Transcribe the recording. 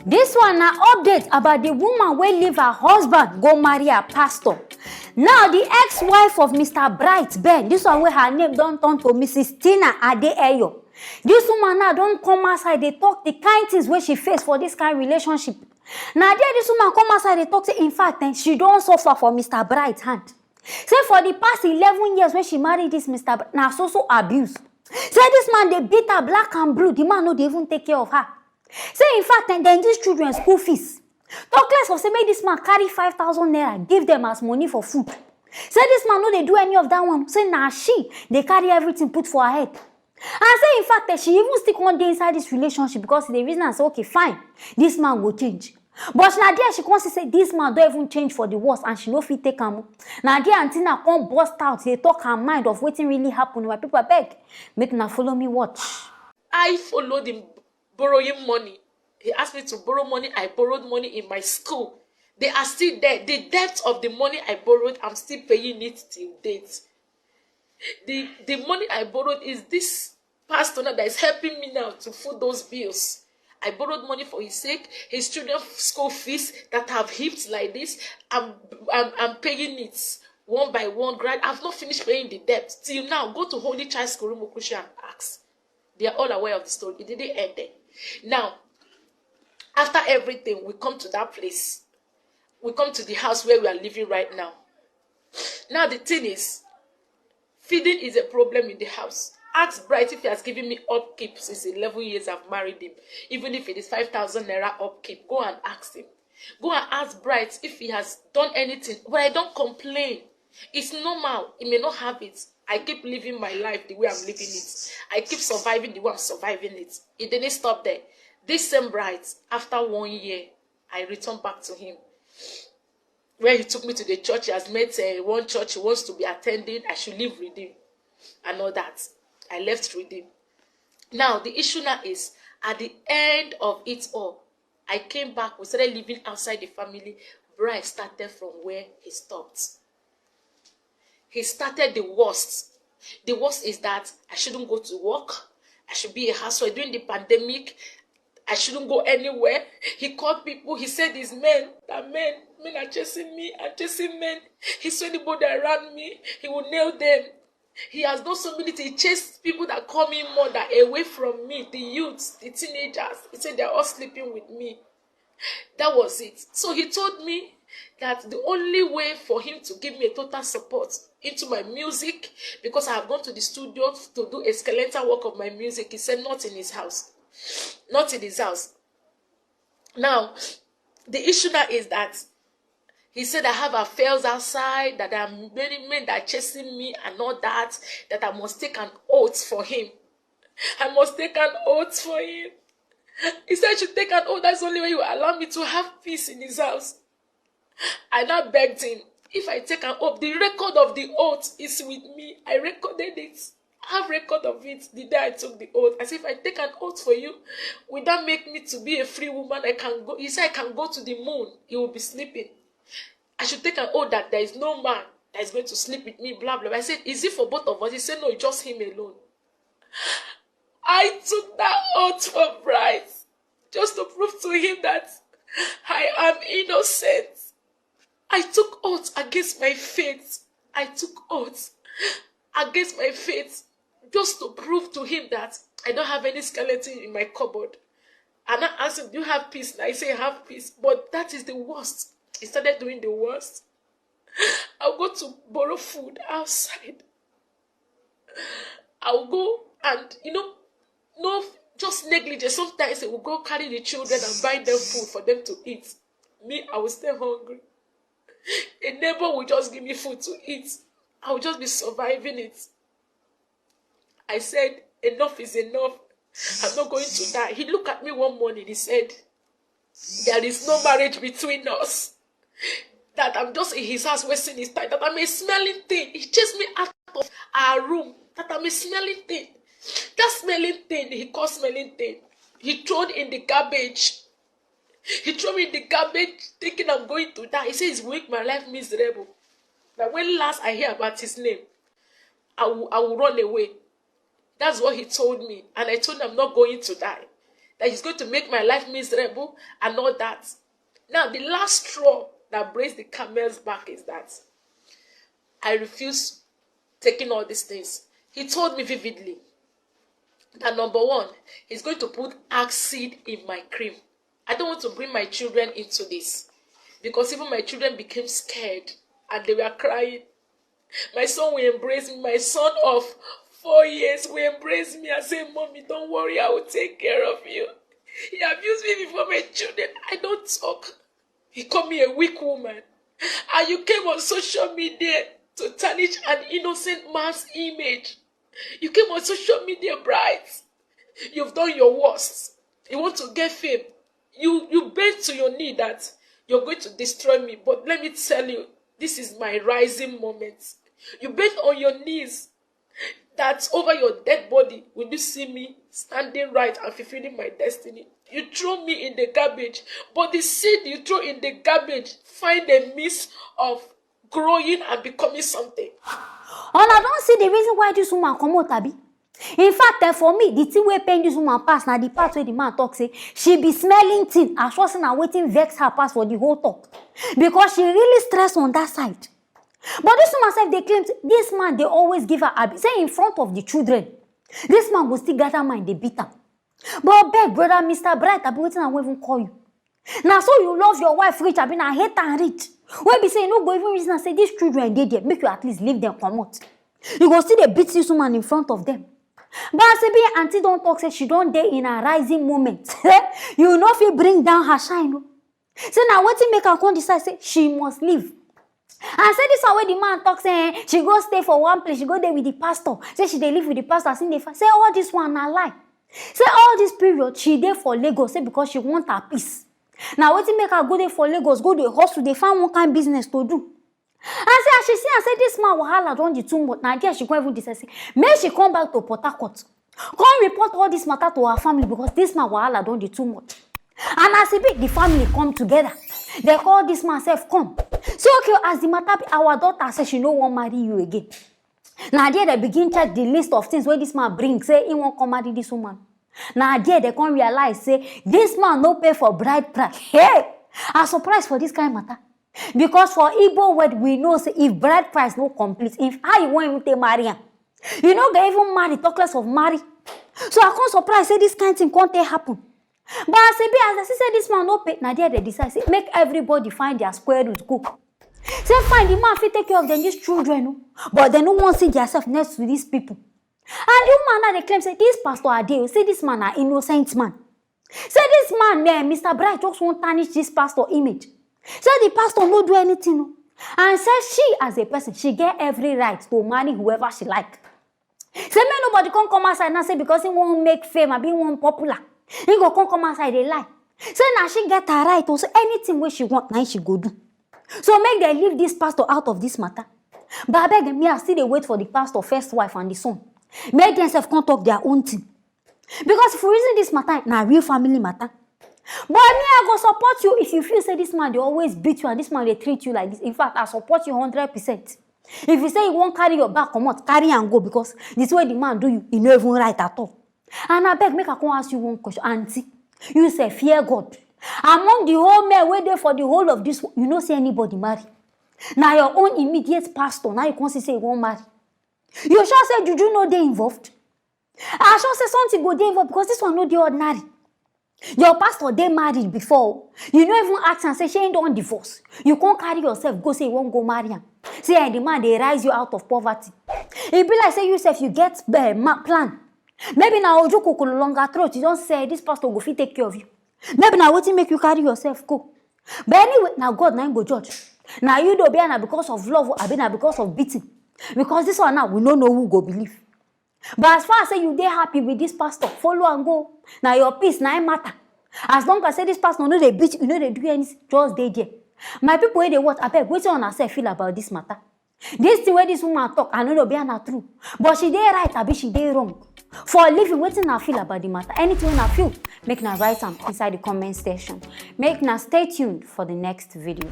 This one na update about the woman wey leave her husband go marry her pastor. Now the ex-wife of Mr. Bright Ben, this one wey her name don turn to Mrs. Tina Adeeyo. This woman now don come outside dey talk the kind things wey she face for this kind relationship. Na there this woman come outside dey talk say in fact she don suffer for Mr. Bright hand. Say for the past 11 years when she married this Mr. Bright, na so abuse. Say this man dey beat her black and blue, the man no dey even take care of her. Say in fact dem dis children school fees. Talk less of say make this man carry 5,000 naira give them as money for food. Say this man no dey do any of that one. Say na she dey carry everything put for her head. And say in fact she even stick one day inside this relationship because the reason I say okay fine, this man go change. But na there she come see say this man don't even change for the worse and she no fit take am. Na there aunty na come burst out dey talk her mind of wetin really happen. My people abeg make na follow me watch. I followed him borrowing money. He asked me to borrow money. I borrowed money in my school. They are still there. The debt of the money I borrowed, I'm still paying it till date. The money I borrowed is this pastor now that is helping me now to foot those bills. I borrowed money for his sake, his children's school fees that have heaped like this. I'm paying it one by one. I've not finished paying the debt till now. Go to Holy Child School Mukusha and ask. They are all aware of the story. It didn't end there. Now, after everything, we come to that place. We come to the house where we are living right now. Now, the thing is, feeding is a problem in the house. Ask Bright if he has given me upkeep since 11 years I've married him. Even if it is 5,000 naira upkeep, go and ask him. Go and ask Bright if he has done anything. But I don't complain. It's normal. He may not have it. I keep living my life the way I'm living it. I keep surviving the way I'm surviving it. It didn't stop there. This same Bright, after 1 year, I returned back to him. Where he took me to the church, he has met one church he wants to be attending. I should leave with him and all that. I left with him. Now, the issue now is, at the end of it all, I came back. We started living outside the family. Bright started from where he stopped. He started the worst. The worst is that I shouldn't go to work. I should be a housewife. During the pandemic, I shouldn't go anywhere. He called people. He said these men are chasing me and chasing men. He saw anybody around me, he will nail them. He has done so many things. He chased people that call me mother away from me, the youths, the teenagers. He said they're all sleeping with me. That was it. So he told me that the only way for him to give me a total support into my music, because I have gone to the studio to do a skeletal work of my music, he said not in his house. Not in his house. Now, the issue now is that he said I have affairs outside, that there are many men that are chasing me and all that, that I must take an oath for him. I must take an oath for him. He said I should take an oath. That's the only way you allow me to have peace in his house. I now begged him, if I take an oath, the record of the oath is with me. I recorded it. I have record of it the day I took the oath. I said, if I take an oath for you, will that make me to be a free woman? I can go. He said, I can go to the moon. He will be sleeping. I should take an oath that there is no man that is going to sleep with me, blah, blah. I said, is it for both of us? He said, no, it's just him alone. I took that oath for Bright just to prove to him that I am innocent. I took oath against my faith. I took oath against my faith just to prove to him that I don't have any skeleton in my cupboard. And I asked him, do you have peace? And I say, I have peace. But that is the worst. He started doing the worst. I'll go to borrow food outside. I'll go and, no, just negligence. Sometimes I will go carry the children and buy them food for them to eat. Me, I will stay hungry. A neighbor will just give me food to eat. I will just be surviving it. I said, enough is enough. I'm not going to die. He looked at me one morning. He said, there is no marriage between us. That I'm just in his house wasting his time. That I'm a smelling thing. He chased me out of our room. That I'm a smelling thing. That smelling thing, he called smelling thing. He threw it in the garbage. He threw me in the garbage thinking I'm going to die. He says he's make my life miserable. That when last I hear about his name, I will run away. That's what he told me. And I told him I'm not going to die. that he's going to make my life miserable and all that. Now, the last straw that breaks the camel's back is that I refuse taking all these things. He told me vividly that number one, he's going to put acid in my cream. I don't want to bring my children into this because even my children became scared and they were crying. My son will embrace me. My son of 4 years will embrace me and say, Mommy, don't worry, I will take care of you. He abused me before my children. I don't talk. He called me a weak woman. And you came on social media to tarnish an innocent man's image. You came on social media, Bright. You've done your worst. You want to get fame. You bend to your knee that you're going to destroy me. But let me tell you, this is my rising moment. You bend on your knees that over your dead body will you see me standing right and fulfilling my destiny. You throw me in the garbage, but the seed you throw in the garbage find a means of growing and becoming something. And I don't see the reason why this woman come out, Abi. In fact, for me, the thing where paying this woman pass, now the part where the man talk say, she be smelling thing, as was and waiting vex her pass for the whole talk. Because she really stressed on that side. But this woman said they claim this man, they always give her Abi. Say in front of the children. This man will still gather mind, they beat her. But beg, brother, Mr. Bright, I'll be waiting and won't even call you. Now, so you love your wife rich, I mean, I hate her rich. When be saying, no, go even reason and say, these children, they there, make you at least leave them come out. You go see they beat this woman in front of them. But I say, be auntie don't talk, say she don't dare in a rising moment. You know if you bring down her shine. No? So now, what you make her come decide, say, she must leave. And say this way the man talks, say, she go stay for one place, she go there with the pastor. Say she dey live with the pastor, say all this one a lie. Say all this period, she there for Lagos, say because she want her peace. Now what you make her go there for Lagos, go to the hustle, they find one kind of business to do. And say as she see and say this man wahala don the too much. Now there she come even decide, say, may she come back to Port Harcourt. Come report all this matter to her family because this man wahala don the too much. And as the family come together, they call this man self come. So okay, as the matter, our daughter says she no want marry you again. Now there they begin check the list of things where this man brings, say he won't come marry this woman. Now there they can't realize, say this man no pay for bride price. Hey, I'm surprised for this kind of matter. Because for Igbo word we know say if bride price no complete, if how you want him to marry him, you know they even marry, talk less of marry. So I can't surprise say this kind of thing can't happen. But as I say this man no pay, now there they decide say make everybody find their square root go. Say fine, the man fit take care of them these children, no? But they no want see themselves next to these people. And the woman now they claim say this pastor Ade, say this man an innocent man. Say this man, Mr. Bright just won't tarnish this pastor image. Say the pastor no do anything, no? And say she as a person, she get every right to marry whoever she like. Say me nobody come outside and say because he won't make fame and be one popular. He go come outside they lie. Say now she get her right to say anything where she want, now she go do. So make them leave this pastor out of this matter. But I beg me, I still they wait for the pastor first wife and the son. Make themselves come talk their own thing. Because if you reason this matter, now real family matter. But me, I go support you if you feel say this man they always beat you and this man they treat you like this. In fact, I support you 100%. If you say you won't carry your back, come out, carry and go because this way the man do you, not even right at all. And I beg, make I come ask you one question, auntie. You say fear God. Among the whole men wait there for the whole of this, you don't see anybody marry. Now your own immediate pastor, now you can't say you won't marry. You sure say juju no they involved? I sure say something go they involved because this one no the ordinary. Your pastor they married before. You don't even ask and say she ain't don't divorce. You can't carry yourself, go say you won't go marry him. Say the man they rise you out of poverty. It be like say yourself you get plan. Maybe now Ojo Kokolo longer throat, you don't say this pastor go fit take care of you. Maybe now what make you carry yourself go. But anyway, now God now go judge. Now you don't be now because of love, I be now because of beating. Because this one now we don't know who go believe. But as far as say you they happy with this pastor, follow and go. Now your peace now matter. As long as say this pastor no they beat you, know they do anything, just they there. My people where they what I beg, what you on say feel about this matter? This thing where this woman talk, I know no be not true. But she they right, I be she they wrong. For living, what I feel about the matter? Anything I feel, make na write them inside the comment section. Make na stay tuned for the next video.